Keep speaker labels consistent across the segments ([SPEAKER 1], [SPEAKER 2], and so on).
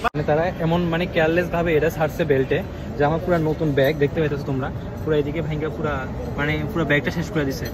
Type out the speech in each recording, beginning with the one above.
[SPEAKER 1] মানে তারা এমন মানে কেয়ারলেস ভাবে এটা ছাড়ছে বেল্টে যে আমার পুরো নতুন ব্যাগ দেখতে পাইতেছো তোমরা, পুরো এদিকে ভাঙ্গা পুরো ব্যাগটা শেষ করে দিছে।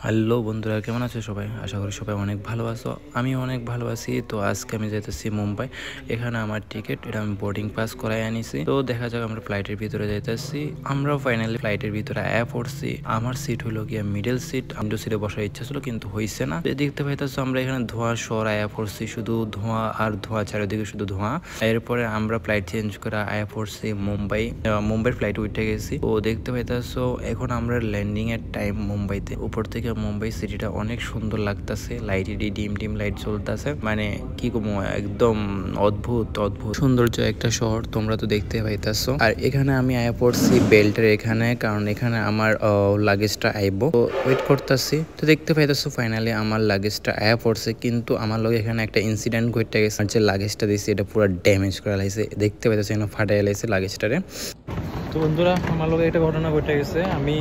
[SPEAKER 2] হ্যালো বন্ধুরা, কেমন আছো সবাই? আশা করি সবাই অনেক ভালো আছো, আমি অনেক ভালো আছি। তো আজকে আমি যাইতেছি মুম্বাই। এখানে আমার টিকিট, এটা আমি বোর্ডিং পাস করাই আনিছি। তো দেখা যাক আমরা ফ্লাইটের ভিতরে যাইতেছি। আমরাও ফাইনালি ফ্লাইটের ভিতরে আয়া পড়ছি। আমার সিট হলো গিয়া মিডল সিট, উইন্ডো সিটে বসার ইচ্ছা ছিল কিন্তু হইছে না। দেখতে পাইতেছো আমরা এখানে ধোঁয়া শহর আয়া পড়ছি, শুধু ধোঁয়া আর ধোঁয়া, চারিদিকে শুধু ধোঁয়া। এরপরে আমরা ফ্লাইট চেঞ্জ করে আয়া পড়ছি মুম্বাইয়ের ফ্লাইট উঠে গেছি। তো দেখতে পাইতেছো এখন আমরা ল্যান্ডিং এর টাইম মুম্বাইতে। উপর থেকে মুম্বাই সিটিটা অনেক সুন্দর লাগতেছে, ডিম লাইট চলতেছে, মানে কি কমো, একদম অদ্ভুত সৌন্দর্য একটা শহর, তোমরা তো দেখতে পাইতেছো। আর এখানে আমি আয়া পড়ছি বেল্টের এখানে, কারণ এখানে আমার লাগেজটা আইবো, তো ওয়েট করতেছি। তো দেখতে পাইতেছো ফাইনালি আমার লাগেজটা আয়া পড়ছে, কিন্তু আমার লগে এখানে একটা ইনসিডেন্ট ঘটে গেছে। যে লাগেজটা দিয়েছি এটা পুরো ড্যামেজ করে লাইছে, দেখতে পাইতেছো এখানে ফাটাই লাইছে লাগেজটারে।
[SPEAKER 1] তো বন্ধুরা, আমার লোক একটা ঘটনা ঘটে গেছে। আমি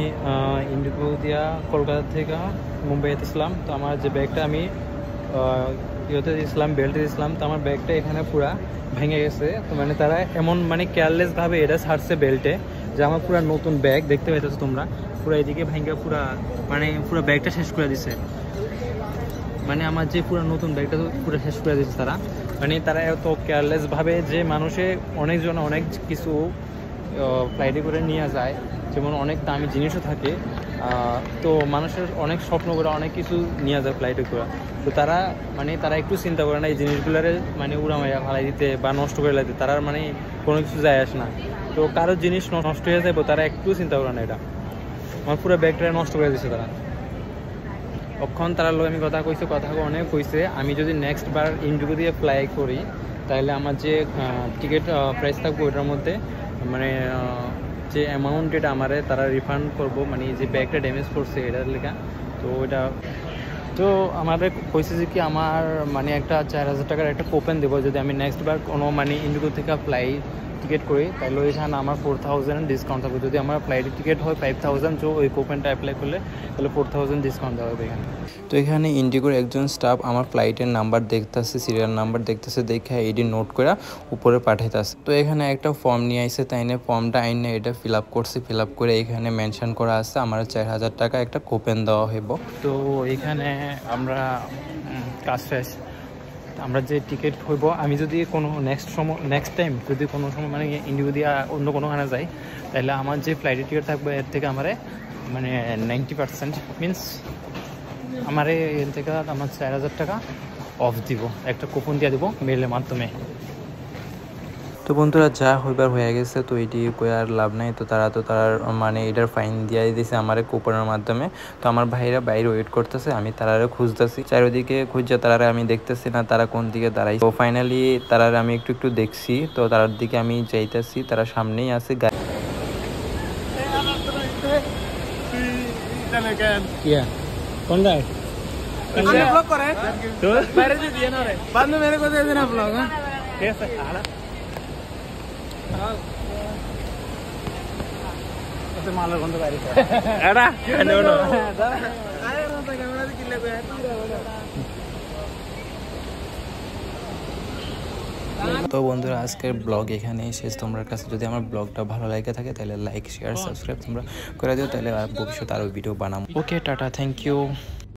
[SPEAKER 1] ইন্ডিগো দিয়া কলকাতা থেকে মুম্বাই যেতেছিলাম। তো আমার যে ব্যাগটা আমি ইয়েতে দিয়েছিলাম, বেল্টে দিয়েছিলাম, তো আমার ব্যাগটা এখানে পুরা ভেঙে গেছে। তো মানে তারা এমন মানে কেয়ারলেস ভাবে এটা ছাড়ছে বেল্টে যে আমার পুরো নতুন ব্যাগ দেখতে পাইতেছো তোমরা, পুরো এদিকে ভেঙে পুরো ব্যাগটা শেষ করে দিছে। মানে আমার যে পুরো নতুন ব্যাগটা পুরো শেষ করে দিচ্ছে তারা। মানে তারা এত কেয়ারলেস ভাবে যে মানুষে অনেকজন অনেক কিছু ফ্লাইটে করে নিয়ে যায়, যেমন অনেক দামি জিনিসও থাকে। তো মানুষের অনেক স্বপ্ন করে অনেক কিছু নিয়ে যায় ফ্লাইটে করে। তো তারা একটু চিন্তা করে না এই জিনিসগুলোরে মানে উড়ামাইয়া ফালাই দিতে বা নষ্ট করে দিতে, তারা মানে কোনো কিছু যায় আসে না। তো কারো জিনিস নষ্ট হয়ে যাবে তারা একটু চিন্তা করে না। এটা আমার পুরো ব্যাগটা নষ্ট করে দিচ্ছে তারা। অক্ষণ তার লোক আমি কথা অনেক কইছে, আমি যদি নেক্সট বার ইন্ডিগো দিয়ে ফ্লাই করি তাহলে আমার যে টিকিট প্রাইস থাকবে ওটার মধ্যে মানে যে অ্যামাউন্ট এটা আমারে তারা রিফান্ড করবো, মানে যে ব্যাগটা ড্যামেজ করছে এটার লেখা। তো এটা তো আমাদের কইছে যে কি আমার মানে একটা 4000 টাকার একটা কুপন দেবো যদি আমি নেক্সট বার কোনো মানে ইন্ডিগো থেকে ফ্লাইট টিকিট করি, তাহলে ওইখানে আমার 4000 ডিসকাউন্ট থাকবে। যদি আমার ফ্লাইটের টিকিট হয় 5000, তো ওই কুপনটা অ্যাপ্লাই করলে তাহলে 4000 ডিসকাউন্ট দেওয়া হবে এখানে।
[SPEAKER 2] তো এখানে ইন্ডিগোর একজন স্টাফ আমার ফ্লাইটের নাম্বার দেখতেছে, সিরিয়াল নাম্বার দেখতেছে, দেখে আইডি নোট করে উপরে পাঠাইতেছে। তো এখানে একটা ফর্ম নিয়ে আসছে, তাই না ফর্মটা আইনে এটা ফিল আপ করছি। ফিল আপ করে এখানে মেনশন করা আছে আমার 4000 টাকা একটা কুপন দেওয়া হইব।
[SPEAKER 1] তো এখানে আমরা কাজ শেষ, আমরা যে টিকিট হইব, আমি যদি কোনো নেক্সট টাইম যদি কোনো সময় মানে ইন্ডিগো দিয়ে অন্য কোনোখানে যাই, তাহলে আমার যে ফ্লাইটের টিকিট থাকবে এর থেকে আমার মানে 90% মিনস আমার এর থেকে আমার 4000 টাকা অফ দিব, একটা কুপন দিয়ে দিব মেলের মাধ্যমে।
[SPEAKER 2] তো বন্ধুরা, যা হইবার হয়ে গেছে, তো এটি কই আর লাভ নাই। তো তার মানে এটার ফাইন দিয়ে দিয়েছে আমার কুপনের মাধ্যমে। তো আমার ভাইরা বাইরে ওয়েট করতেছে, আমি তারারে খুঁজতেছি, চারিদিকে খুঁজছে তারারে আমি দেখতেছি না তারা কোন দিকে দাঁড়াই। তো ফাইনালি তারারে আমি একটু দেখছি, তো তার দিকে আমি যাইতেছি, তারা সামনেই আছে।
[SPEAKER 1] कौन रहा है?
[SPEAKER 3] ब्लॉग करे
[SPEAKER 1] तो मेरे से दिया ना रे,
[SPEAKER 3] बाद में मेरे को दे देना ब्लॉग। हां
[SPEAKER 1] कैसे आला ऐसे माल बंद बारी से एड़ा नो नो काय होता कैमरा से किल्ले को
[SPEAKER 2] তো বন্ধুরা, আজকের ব্লগ এখানেই শেষ। তোমার কাছে যদি আমার ব্লগটা ভালো লাগে থাকে তাহলে লাইক, শেয়ার, সাবস্ক্রাইব তোমরা করে দিও, তাহলে ভবিষ্যতে আরও ভিডিও বানাবো। ওকে, টাটা, থ্যাংক ইউ।